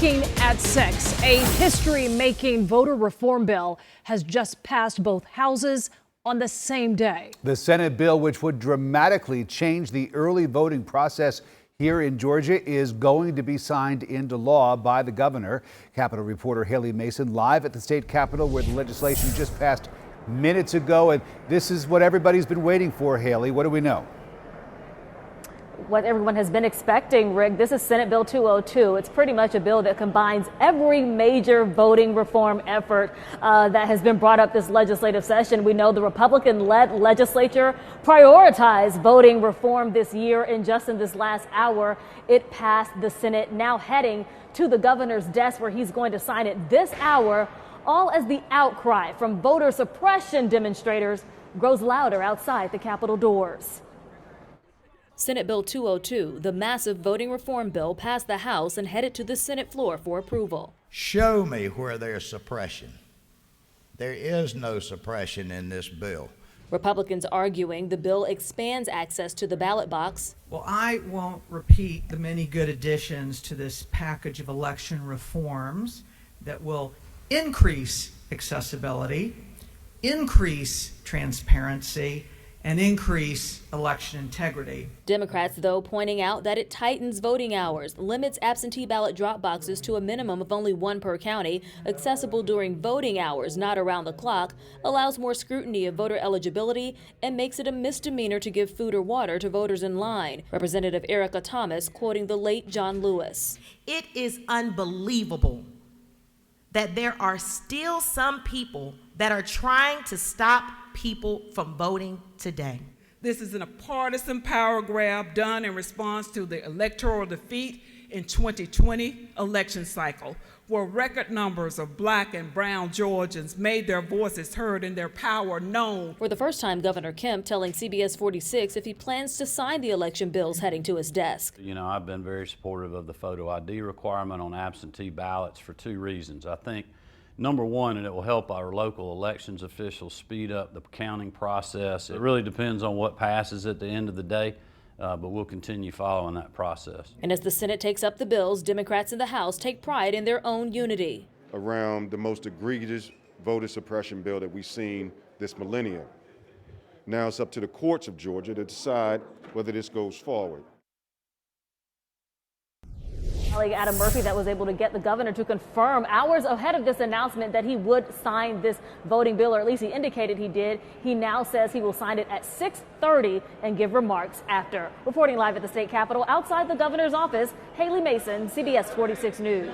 At 6, a history-making voter reform bill has just passed both houses on the same day. The Senate bill, which would dramatically change the early voting process here in Georgia, is going to be signed into law by the governor. Capitol reporter Haley Mason live at the state capitol where the legislation just passed minutes ago. And this is what everybody's been waiting for. Haley, what do we know? What everyone has been expecting, Rick. This is Senate Bill 202. It's pretty much a bill that combines every major voting reform effort that has been brought up this legislative session. We know the Republican-led legislature prioritized voting reform this year, and just in this last hour, it passed the Senate, now heading to the governor's desk where he's going to sign it this hour, all as the outcry from voter suppression demonstrators grows louder outside the Capitol doors. Senate Bill 202, the massive voting reform bill, passed the House and headed to the Senate floor for approval. Show me where there's suppression. There is no suppression in this bill. Republicans arguing the bill expands access to the ballot box. Well, I won't repeat the many good additions to this package of election reforms that will increase accessibility, increase transparency, and increase election integrity. Democrats, though, pointing out that it tightens voting hours, limits absentee ballot drop boxes to a minimum of only one per county, accessible during voting hours, not around the clock, allows more scrutiny of voter eligibility, and makes it a misdemeanor to give food or water to voters in line. Representative Erica Thomas quoting the late John Lewis. It is unbelievable that there are still some people that are trying to stop people from voting today. This isn't a partisan power grab done in response to the electoral defeat in 2020 election cycle, where record numbers of black and brown Georgians made their voices heard and their power known. For the first time, Governor Kemp telling CBS 46 if he plans to sign the election bills heading to his desk. You know, I've been very supportive of the photo ID requirement on absentee ballots for two reasons. I think, number one, it will help our local elections officials speed up the counting process. It really depends on what passes at the end of the day, but we'll continue following that process. And as the Senate takes up the bills, Democrats in the House take pride in their own unity around the most egregious voter suppression bill that we've seen this millennium. Now it's up to the courts of Georgia to decide whether this goes forward. Colleague Adam Murphy that was able to get the governor to confirm hours ahead of this announcement that he would sign this voting bill, or at least he indicated he did. He now says he will sign it at 6:30 and give remarks after. Reporting live at the state capitol outside the governor's office, Haley Mason, CBS 46 News.